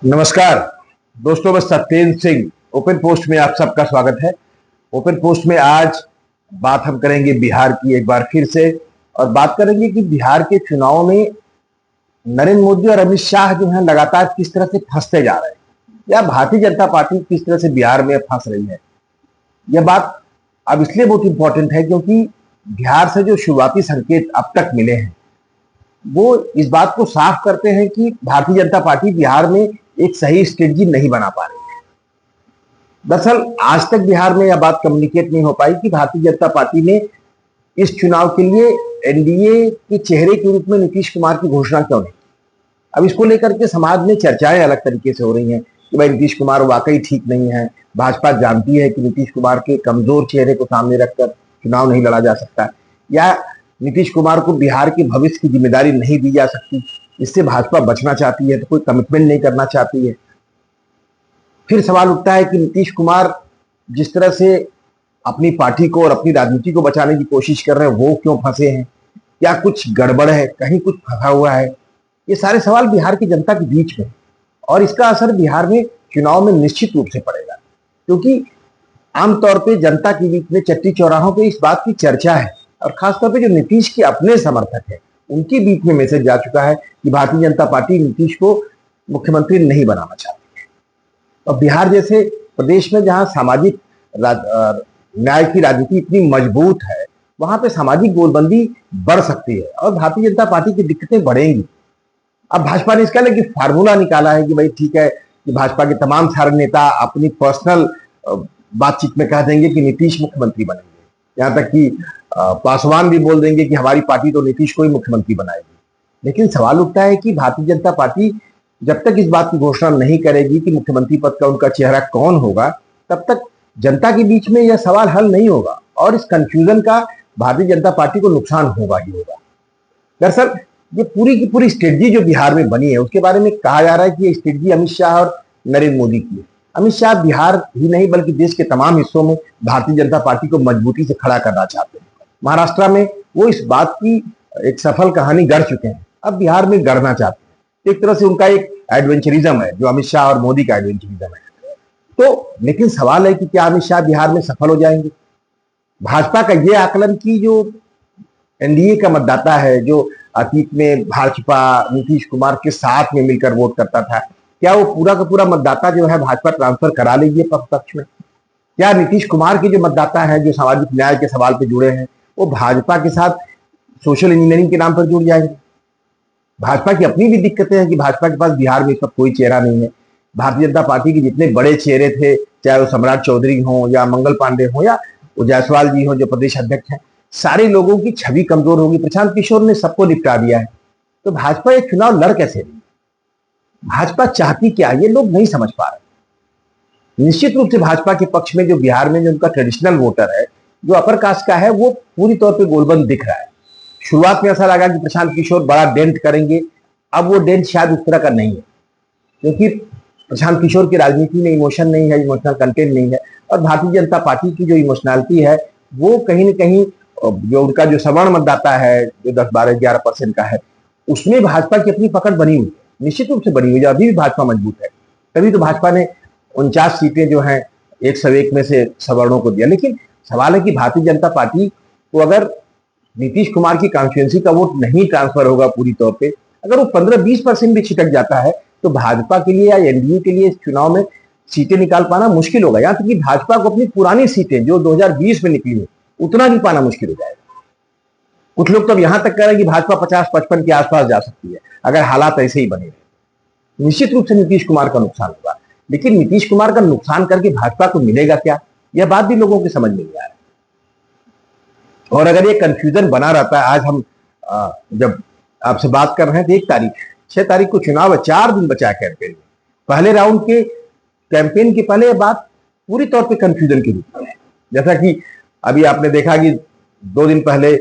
नमस्कार दोस्तों, मैं सत्येंद्र सिंह ओपन पोस्ट में आप सबका स्वागत है। ओपन पोस्ट में आज बात हम करेंगे बिहार की एक बार फिर से, और बात करेंगे कि बिहार के चुनाव में नरेंद्र मोदी और अमित शाह जो है लगातार किस तरह से फंसते जा रहे हैं, या भारतीय जनता पार्टी किस तरह से बिहार में फंस रही है। यह बात अब इसलिए बहुत इंपॉर्टेंट है क्योंकि बिहार से जो शुरुआती संकेत अब तक मिले हैं वो इस बात को साफ करते हैं कि भारतीय जनता पार्टी बिहार में एक सही स्ट्रेटजी नहीं बना पा रही है। दरअसल आज तक बिहार में यह बात कम्युनिकेट नहीं हो पाई कि भारतीय जनता पार्टी ने इस चुनाव के लिए एनडीए के चेहरे के रूप में नीतीश कुमार की घोषणा क्यों नहीं। अब इसको लेकर के समाज में चर्चाएं अलग तरीके से हो रही हैं कि भाई नीतीश कुमार वाकई ठीक नहीं है। भाजपा जानती है कि नीतीश कुमार के कमजोर चेहरे को सामने रखकर चुनाव नहीं लड़ा जा सकता, या नीतीश कुमार को बिहार के भविष्य की जिम्मेदारी नहीं दी जा सकती, इससे भाजपा बचना चाहती है, तो कोई कमिटमेंट नहीं करना चाहती है। फिर सवाल उठता है कि नीतीश कुमार जिस तरह से अपनी पार्टी को और अपनी राजनीति को बचाने की कोशिश कर रहे हैं वो क्यों फंसे हैं, क्या कुछ गड़बड़ है, कहीं कुछ फंसा हुआ है। ये सारे सवाल बिहार की जनता के बीच में, और इसका असर बिहार में चुनाव में निश्चित रूप से पड़ेगा, क्योंकि आमतौर पर जनता के बीच में चट्टी चौराहों पर इस बात की चर्चा है, और खासतौर पर जो नीतीश के अपने समर्थक हैं उनके बीच में मैसेज जा चुका है कि भारतीय जनता पार्टी नीतीश को मुख्यमंत्री नहीं बनाना चाहती है। और बिहार जैसे प्रदेश में जहां सामाजिक न्याय की राजनीति इतनी मजबूत है, वहां पे सामाजिक गोलबंदी बढ़ सकती है और भारतीय जनता पार्टी की दिक्कतें बढ़ेंगी। अब भाजपा ने इसका लेकिन फार्मूला निकाला है कि भाई ठीक है कि भाजपा के तमाम सारे नेता अपनी पर्सनल बातचीत में कह देंगे कि नीतीश मुख्यमंत्री बनेंगे, यहां तक कि पासवान भी बोल देंगे कि हमारी पार्टी तो नीतीश को ही मुख्यमंत्री बनाएगी। लेकिन सवाल उठता है कि भारतीय जनता पार्टी जब तक इस बात की घोषणा नहीं करेगी कि मुख्यमंत्री पद का उनका चेहरा कौन होगा, तब तक जनता के बीच में यह सवाल हल नहीं होगा, और इस कंफ्यूजन का भारतीय जनता पार्टी को नुकसान होगा ही होगा। दरअसल ये पूरी की पूरी स्ट्रेटजी जो बिहार में बनी है उसके बारे में कहा जा रहा है कि ये स्ट्रेटजी अमित शाह और नरेंद्र मोदी की है। अमित शाह बिहार ही नहीं बल्कि देश के तमाम हिस्सों में भारतीय जनता पार्टी को मजबूती से खड़ा करना चाहते हैं। महाराष्ट्र में वो इस बात की एक सफल कहानी गढ़ चुके हैं, अब बिहार में गढ़ना चाहते हैं। एक तरह से उनका एक एडवेंचरिज्म है जो अमित शाह और मोदी का एडवेंचरिज्म है। तो लेकिन सवाल है कि क्या अमित शाह बिहार में सफल हो जाएंगे। भाजपा का ये आकलन की जो एनडीए का मतदाता है, जो अतीत में भाजपा नीतीश कुमार के साथ में मिलकर वोट करता था, क्या वो पूरा का पूरा मतदाता जो है भाजपा ट्रांसफर करा लीजिए पक्ष में। क्या नीतीश कुमार के जो मतदाता है जो सामाजिक न्याय के सवाल पे जुड़े हैं वो भाजपा के साथ सोशल इंजीनियरिंग के नाम पर जुड़ जाएंगे। भाजपा की अपनी भी दिक्कतें हैं कि भाजपा के पास बिहार में इस वक्त कोई चेहरा नहीं है। भारतीय जनता पार्टी के जितने बड़े चेहरे थे, चाहे वो सम्राट चौधरी हो या मंगल पांडे हो या वो जायसवाल जी हो जो प्रदेश अध्यक्ष हैं, सारे लोगों की छवि कमजोर होगी। प्रशांत किशोर ने सबको निपटा दिया है। तो भाजपा ये चुनाव लड़ कैसे रही, भाजपा चाहती क्या, ये लोग नहीं समझ पा रहे। निश्चित रूप से भाजपा के पक्ष में जो बिहार में जो उनका ट्रेडिशनल वोटर है, जो अपर कास्ट का है, वो पूरी तौर पे गोलबंद दिख रहा है। शुरुआत में ऐसा लगा कि प्रशांत किशोर बड़ा डेंट करेंगे, अब वो डेंट शायद उस तरह का नहीं है, क्योंकि प्रशांत किशोर की राजनीति में इमोशन नहीं है, इमोशनल कंटेंट नहीं है। और भारतीय जनता पार्टी की जो इमोशनैलिटी है वो कहीं ना कहीं जो उनका जो सवर्ण मतदाता है जो 10-12-11% का है, उसमें भाजपा की अपनी पकड़ बनी हुई है, निश्चित रूप से बनी हुई है। अभी भी भाजपा मजबूत है, तभी तो भाजपा ने 49 सीटें जो हैं 101 में से सवर्णों को दिया। लेकिन सवाल है कि भारतीय जनता पार्टी को अगर नीतीश कुमार की कॉन्स्टिट्यूएंसी का वोट नहीं ट्रांसफर होगा पूरी तौर पे, अगर वो 15-20% भी छिटक जाता है, तो भाजपा के लिए या एनडीए के लिए इस चुनाव में सीटें निकाल पाना मुश्किल होगा। यहाँ तक कि भाजपा को अपनी पुरानी सीटें जो 2020 में निकली है उतना भी पाना मुश्किल हो जाएगा। कुछ लोग तो यहां तक कह रहे हैं कि भाजपा 50-55 के आसपास जा सकती है अगर हालात ऐसे ही बने रहे। निश्चित रूप से नीतीश कुमार का नुकसान होगा, लेकिन नीतीश कुमार का नुकसान करके भाजपा को मिलेगा क्या, यह बात भी लोगों की समझ में नहीं आ रहा है। और अगर ये कंफ्यूजन बना रहता है, आज हम जब आपसे बात कर रहे हैं तो 6 तारीख को चुनाव है, 4 दिन बचा है कैंपेन में। पहले राउंड के कैंपेन के पहले ये बात पूरी तौर पे कंफ्यूजन के रूप में है। जैसा कि अभी आपने देखा कि 2 दिन पहले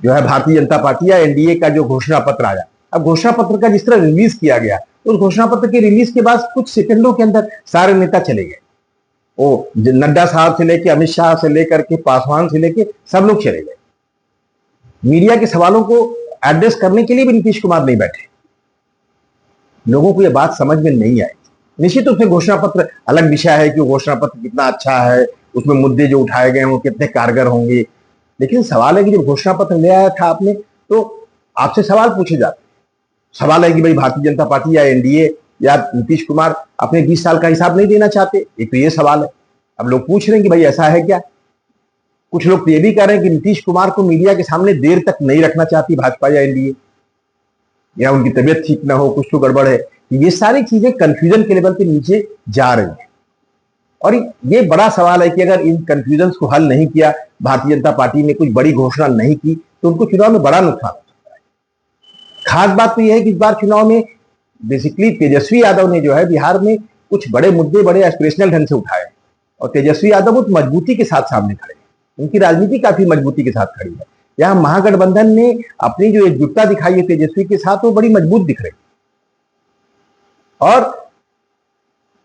जो है भारतीय जनता पार्टी या एनडीए का जो घोषणा पत्र आया, अब घोषणा पत्र का जिस तरह रिलीज किया गया, उस घोषणा पत्र के रिलीज के बाद कुछ सेकंडों के अंदर सारे नेता चले गए। वो नड्डा साहब से लेके अमित शाह से लेकर के पासवान से लेके सब लोग चले गए। मीडिया के सवालों को एड्रेस करने के लिए भी नीतीश कुमार नहीं बैठे। लोगों को यह बात समझ में नहीं आई। निश्चित रूप से घोषणा पत्र अलग विषय है कि घोषणा पत्र कितना अच्छा है, उसमें मुद्दे जो उठाए गए हैं वो कितने कारगर होंगे, लेकिन सवाल है कि जब घोषणा पत्र ले आया था आपने तो आपसे सवाल पूछे जाते। सवाल है कि भाई भारतीय जनता पार्टी या एनडीए या नीतीश कुमार अपने 20 साल का हिसाब नहीं देना चाहते, एक तो ये सवाल है। अब लोग पूछ रहे हैं कि भाई ऐसा है क्या। कुछ लोग तो ये भी कह रहे हैं कि नीतीश कुमार को मीडिया के सामने देर तक नहीं रखना चाहती भाजपा या एनडीए, या उनकी तबीयत ठीक ना हो, कुछ तो गड़बड़ है। ये सारी चीजें कंफ्यूजन के लेवल पे नीचे जा रही है, और ये बड़ा सवाल है कि अगर इन कंफ्यूजन को हल नहीं किया, भारतीय जनता पार्टी ने कुछ बड़ी घोषणा नहीं की, तो उनको चुनाव में बड़ा नुकसान हो सकता है। खास बात तो यह है कि इस बार चुनाव में बेसिकली तेजस्वी यादव ने जो है बिहार में कुछ बड़े मुद्दे बड़े एस्पिरेशनल ढंग से उठाए, और तेजस्वी यादव बहुत मजबूती के साथ सामने खड़े हैं। उनकी राजनीति काफी मजबूती के साथ खड़ी है। यहाँ महागठबंधन ने अपनी जो एकजुटता दिखाई है तेजस्वी के साथ, वो बड़ी मजबूत दिख रही, और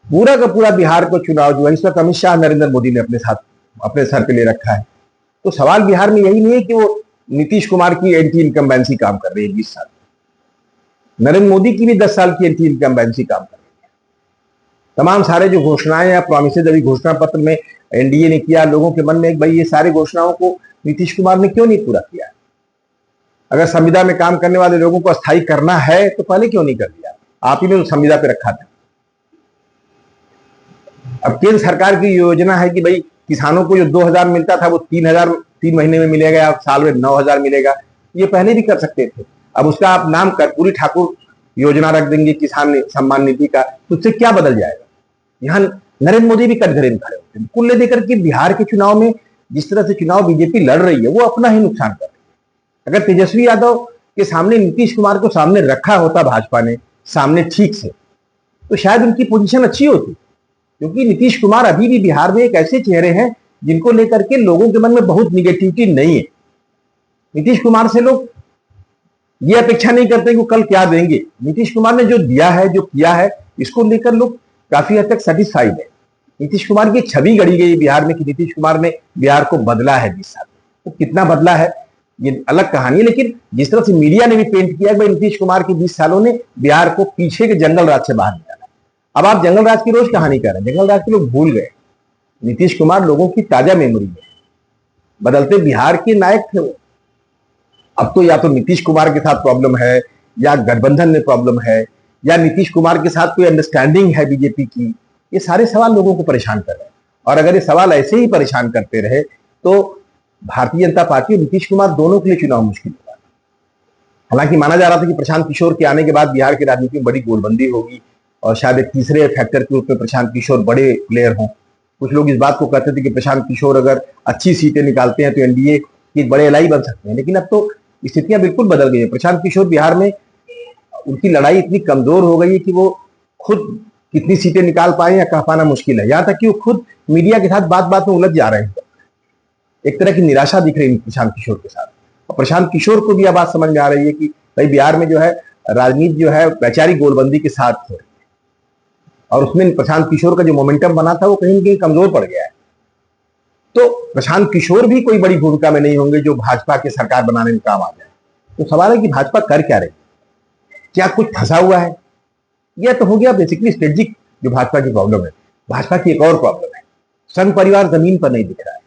पूरा का पूरा बिहार को चुनाव जो है इस वक्त अमित शाह नरेंद्र मोदी ने अपने साथ अपने सर पे ले रखा है। तो सवाल बिहार में यही नहीं है कि वो नीतीश कुमार की एंटी इनकम्बेंसी काम कर रही है 20 साल, नरेंद्र मोदी की भी 10 साल की एंटी इनकम्बेंसी काम कर रही है। तमाम सारे जो घोषणाएं या प्रोमिसेज अभी घोषणा पत्र में एनडीए ने किया, लोगों के मन में एक भाई ये सारे घोषणाओं को नीतीश कुमार ने क्यों नहीं पूरा किया। अगर संविदा में काम करने वाले लोगों को अस्थायी करना है तो पहले क्यों नहीं कर दिया, आप ही ने तो संविदा पे रखा था। अब केंद्र सरकार की योजना है कि भाई किसानों को जो 2000 मिलता था वो 3000 3 महीने में मिलेगा, अब साल में 9000 मिलेगा। ये पहले भी कर सकते थे, अब उसका आप नाम कर्पूरी ठाकुर योजना रख देंगे किसान सम्मान निधि का, तो उससे क्या बदल जाएगा। यहाँ नरेंद्र मोदी भी कटघरे में खड़े होते हैं। कुल लेकर के बिहार के चुनाव में जिस तरह से चुनाव बीजेपी लड़ रही है वो अपना ही नुकसान कर रही है। अगर तेजस्वी यादव के सामने नीतीश कुमार को सामने रखा होता भाजपा ने सामने ठीक से, तो शायद उनकी पोजीशन अच्छी होती, क्योंकि नीतीश कुमार अभी भी बिहार में एक ऐसे चेहरे हैं जिनको लेकर के लोगों के मन में बहुत निगेटिविटी नहीं है। नीतीश कुमार से लोग ये अपेक्षा नहीं करते कि वो कल क्या देंगे। नीतीश कुमार ने जो दिया है, जो किया है, इसको लेकर लोग काफी हद तक सेटिस्फाइड है। नीतीश कुमार की छवि गढ़ी गई बिहार में कि नीतीश कुमार ने बिहार को बदला है 20 साल में। तो कितना बदला है ये अलग कहानी है, लेकिन जिस तरह से मीडिया ने भी पेंट किया कि नीतीश कुमार के 20 सालों ने बिहार को पीछे के जंगल राज से बाहर निकाला। अब आप जंगल राज की रोज कहानी कर रहे हैं, जंगल राज के लोग भूल गए। नीतीश कुमार लोगों की ताजा मेमोरी में बदलते बिहार के नायक थे वो। अब तो या तो नीतीश कुमार के साथ प्रॉब्लम है, या गठबंधन में प्रॉब्लम है, या नीतीश कुमार के साथ कोई अंडरस्टैंडिंग है बीजेपी की। ये सारे सवाल लोगों को परेशान कर रहे हैं, और अगर ये सवाल ऐसे ही परेशान करते रहे तो भारतीय जनता पार्टी और नीतीश कुमार दोनों के लिए चुनाव मुश्किल होगा। हालांकि माना जा रहा था कि प्रशांत किशोर के आने के बाद बिहार की राजनीति में बड़ी गोलबंदी होगी, और शायद एक तीसरे फैक्टर के रूप में प्रशांत किशोर बड़े प्लेयर हों। कुछ लोग इस बात को कहते थे कि प्रशांत किशोर अगर अच्छी सीटें निकालते हैं तो एनडीए की बड़े एलाई बन सकते हैं, लेकिन अब तो स्थितियां बिल्कुल बदल गई है। प्रशांत किशोर बिहार में उनकी लड़ाई इतनी कमजोर हो गई है कि वो खुद कितनी सीटें निकाल पाए या कह पाना मुश्किल है। यहां तक कि वो खुद मीडिया के साथ बात बात में उलझ जा रहे हैं। एक तरह की निराशा दिख रही है प्रशांत किशोर के साथ, और प्रशांत किशोर को भी यह बात समझ में आ रही है कि भाई बिहार में जो है राजनीति जो है वैचारिक गोलबंदी के साथ हो रही है, और उसमें प्रशांत किशोर का जो मोमेंटम बना था वो कहीं न कहीं कमजोर पड़ गया है। तो प्रशांत किशोर भी कोई बड़ी भूमिका में नहीं होंगे जो भाजपा की सरकार बनाने में काम आ जाए। तो सवाल है कि भाजपा कर क्या रही, क्या कुछ फंसा हुआ है। यह तो हो गया बेसिकली स्ट्रेटेजिक जो भाजपा की प्रॉब्लम है। भाजपा की एक और प्रॉब्लम है, संघ परिवार जमीन पर नहीं दिख रहा है।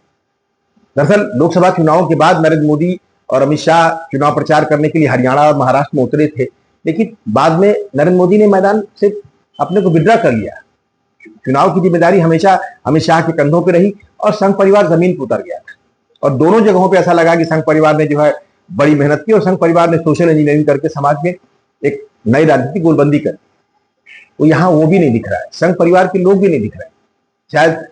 दरअसल लोकसभा चुनावों के बाद नरेंद्र मोदी और अमित शाह चुनाव प्रचार करने के लिए हरियाणा और महाराष्ट्र में उतरे थे, लेकिन बाद में नरेंद्र मोदी ने मैदान से अपने को विड्रा कर लिया। चुनाव की जिम्मेदारी हमेशा अमित शाह के कंधों पर रही, और संघ परिवार जमीन पर उतर गया। और दोनों जगहों पे ऐसा लगा कि संघ परिवार ने जो है बड़ी मेहनत की, और संघ परिवार ने सोशल इंजीनियरिंग करके समाज में एक नई राजनीतिक गोलबंदी कर। तो यहाँ वो भी नहीं दिख रहा है, संघ परिवार के लोग भी नहीं दिख रहे हैं। शायद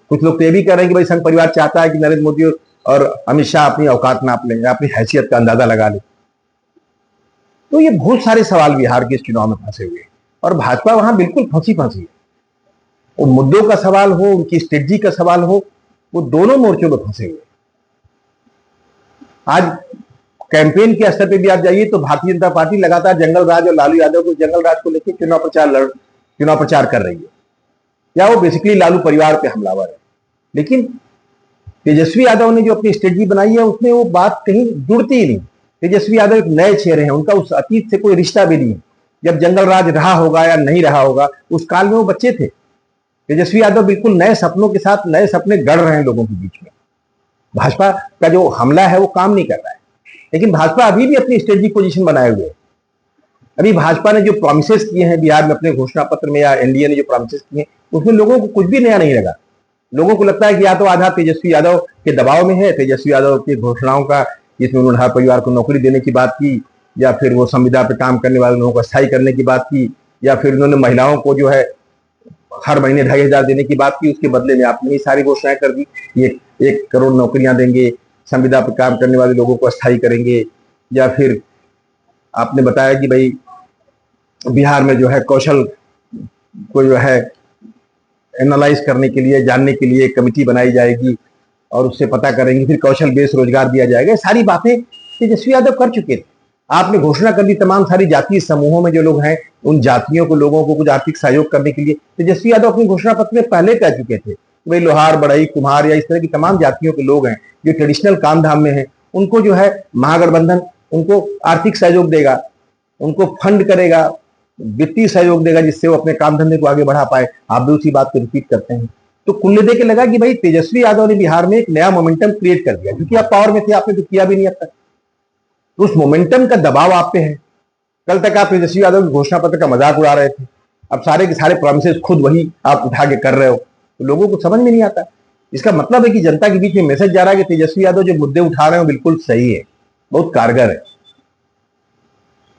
कुछ लोग तो ये भी कह रहे हैं कि भाई संघ परिवार चाहता है कि नरेंद्र मोदी और अमित शाह अपनी औकात नाप लें, अपनी हैसियत का अंदाजा लगा लें। तो ये बहुत सारे सवाल बिहार के इस चुनाव में फंसे हुए हैं, और भाजपा वहां बिल्कुल फंसी है। वो मुद्दों का सवाल हो, उनकी स्ट्रेटजी का सवाल हो, वो दोनों मोर्चों में फंसे हुए। आज कैंपेन के स्तर पे भी आप जाइए तो भारतीय जनता पार्टी लगातार जंगल राज और लालू यादव को जंगल राज को लेकर चुनाव प्रचार कर रही है, या वो बेसिकली लालू परिवार पे हमलावर है। लेकिन तेजस्वी यादव ने जो अपनी स्ट्रेटजी बनाई है उसमें वो बात कहीं जुड़ती ही नहीं। तेजस्वी यादव एक नए चेहरे हैं, उनका उस अतीत से कोई रिश्ता भी नहीं है। जब जंगल राज रहा होगा या नहीं रहा होगा, उस काल में वो बच्चे थे। तेजस्वी यादव बिल्कुल नए सपनों के साथ नए सपने गढ़ रहे हैं लोगों के बीच में। भाजपा का जो हमला है वो काम नहीं कर रहा है, लेकिन भाजपा अभी भी अपनी स्ट्रेटेजिक पोजीशन बनाए हुए है। अभी भाजपा ने जो प्रॉमिसेस किए हैं बिहार में अपने घोषणा पत्र में, या एनडीए ने जो प्रॉमिसेस किए उसमें लोगों को कुछ भी नया नहीं लगा। लोगों को लगता है कि या तो आधा तेजस्वी यादव के दबाव में है, तेजस्वी यादव की घोषणाओं का, जिसमें उन्होंने हर परिवार को नौकरी देने की बात की, या फिर वो संविदा पे काम करने वाले लोगों को स्थायी करने की बात की, या फिर उन्होंने महिलाओं को जो है हर महीने 2,500 देने की बात की, उसके बदले में आपने ये सारी घोषणाएं कर दी। 1 करोड़ नौकरियां देंगे, संविदा पर काम करने वाले लोगों को स्थायी करेंगे, या फिर आपने बताया कि भाई बिहार में जो है कौशल को जो है एनालाइज करने के लिए, जानने के लिए कमेटी बनाई जाएगी और उससे पता करेंगे, फिर कौशल बेस्ड रोजगार दिया जाएगा। सारी बातें तेजस्वी यादव कर चुके थे। आपने घोषणा कर दी तमाम सारी जातीय समूहों में जो लोग हैं, उन जातियों को, लोगों को कुछ आर्थिक सहयोग करने के लिए तेजस्वी यादव अपनी घोषणा पत्र में पहले कह चुके थे। भाई लोहार, बढ़ई, कुम्हार या इस तरह की तमाम जातियों के लोग हैं जो ट्रेडिशनल काम धाम में हैं, उनको जो है महागठबंधन उनको आर्थिक सहयोग देगा, उनको फंड करेगा, वित्तीय सहयोग देगा, जिससे वो अपने काम धंधे को आगे बढ़ा पाए। आप भी उसी बात को रिपीट करते हैं। तो कुल दे के लगा कि भाई तेजस्वी यादव ने बिहार में एक नया मोमेंटम क्रिएट कर दिया, क्योंकि आप पावर में थे, आपने तो किया भी नहीं अब तक। उस मोमेंटम का दबाव आप पे है। कल तक आप तेजस्वी यादव के घोषणा पत्र का मजाक उड़ा रहे थे, अब सारे के सारे प्रॉमिसेस खुद वही आप उठा के कर रहे हो, तो लोगों को समझ में नहीं आता। इसका मतलब है कि जनता के बीच में मैसेज जा रहा है कि तेजस्वी यादव जो मुद्दे उठा रहे हो बिल्कुल सही है, बहुत कारगर है।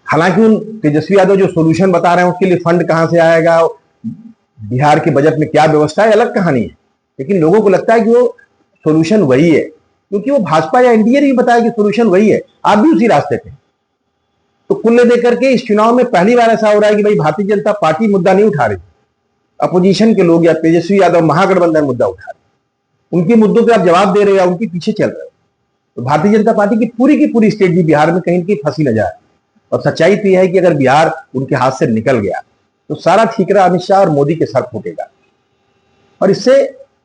हालांकि उन तेजस्वी यादव जो सोल्यूशन बता रहे हैं उसके लिए फंड कहां से आएगा, बिहार के बजट में क्या व्यवस्था है, अलग कहानी है। लेकिन लोगों को लगता है कि वो सोल्यूशन वही है, क्योंकि वो भाजपा या एनडीए ने भी बताया कि सोल्यूशन वही है, आप भी उसी रास्ते पे। तो कुल देकर के इस चुनाव में पहली बार ऐसा हो रहा है कि भाई भारतीय जनता पार्टी मुद्दा नहीं उठा रही, अपोजिशन के लोग या तेजस्वी यादव महागठबंधन मुद्दा उठा रहे, उनके मुद्दों पर आप जवाब दे रहे हो या उनके पीछे चल रहे हो। तो भारतीय जनता पार्टी की पूरी स्ट्रेटजी बिहार में कहीं न कहीं फंसी नजर आ रही है। और सच्चाई तो यह है कि अगर बिहार उनके हाथ से निकल गया तो सारा ठीकरा अमित शाह और मोदी के सर फूटेगा, और इससे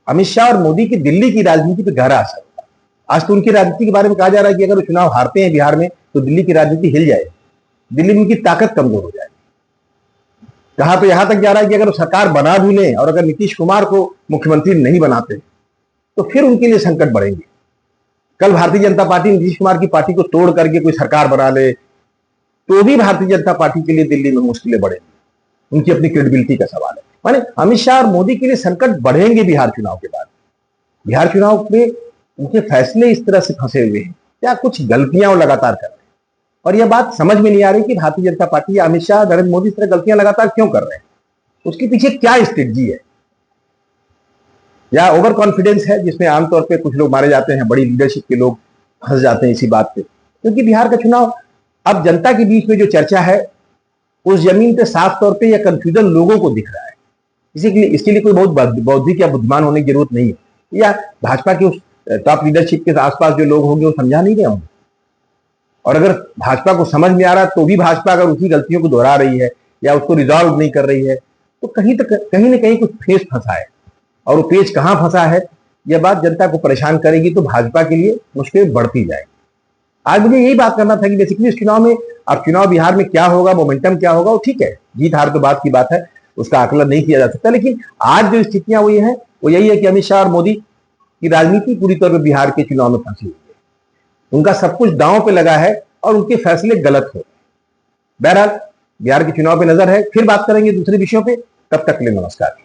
अमित शाह और मोदी की दिल्ली की राजनीति पर गहरा असर होगा। आज तो उनकी राजनीति के बारे में कहा जा रहा है कि अगर वो चुनाव हारते हैं बिहार में तो दिल्ली की राजनीति हिल जाएगी, दिल्ली में उनकी ताकत कमजोर हो जाएगी। कहां तो यहां तक जा रहा है कि अगर वो सरकार बना भी लें और अगर नीतीश कुमार को मुख्यमंत्री नहीं बनाते तो फिर उनके लिए संकट बढ़ेंगे। कल भारतीय जनता पार्टी नीतीश कुमार की पार्टी को तोड़ करके कोई सरकार बना ले तो भी भारतीय जनता पार्टी के लिए दिल्ली में मुश्किलें बढ़ेंगी, उनकी अपनी क्रेडिबिलिटी का सवाल है। माने अमित शाह और मोदी के लिए संकट बढ़ेंगे बिहार चुनाव के बाद। बिहार चुनाव में उनके फैसले इस तरह से फंसे हुए हैं, क्या कुछ गलतियां वो लगातार कर रहे हैं, और यह बात समझ में नहीं आ रही कि भारतीय जनता पार्टी या अमित शाह, नरेंद्र मोदी इस तरह गलतियां लगातार क्यों कर रहे हैं, उसके पीछे क्या स्ट्रेटजी है। या ओवर कॉन्फिडेंस है जिसमें आमतौर पर कुछ लोग मारे जाते हैं, बड़ी लीडरशिप के लोग फंस जाते हैं इसी बात पे। क्योंकि बिहार का चुनाव अब जनता के बीच में जो चर्चा है उस जमीन पे साफ तौर पे यह कंफ्यूजन लोगों को दिख रहा है। इसके लिए कोई बहुत बौद्धिक या बुद्धिमान होने की जरूरत नहीं है, या भाजपा के उस टॉप लीडरशिप के आसपास जो लोग होंगे वो समझा नहीं रहे होंगे। और अगर भाजपा को समझ में आ रहा तो भी भाजपा अगर उसी गलतियों को दोहरा रही है या उसको रिजॉल्व नहीं कर रही है तो कहीं न कहीं कुछ पेच फंसा है, और वो पेच कहां फंसा है यह बात जनता को परेशान करेगी, तो भाजपा के लिए मुश्किल बढ़ती जाएगी। आज मुझे यही बात करना था कि बेसिकली इस चुनाव में, अब चुनाव बिहार में क्या होगा, मोमेंटम क्या होगा, वो ठीक है, जीत हार तो बात की बात है, उसका आकलन नहीं किया जा सकता। लेकिन आज जो स्थितियां हुई हैं वो यही है कि अमित शाह और मोदी की राजनीति पूरी तौर पर बिहार के चुनाव में फंसी हुई है, उनका सब कुछ दांव पे लगा है और उनके फैसले गलत हो। बहरहाल बिहार के चुनाव पे नजर है, फिर बात करेंगे दूसरे विषयों पे, तब तक के लिए नमस्कार।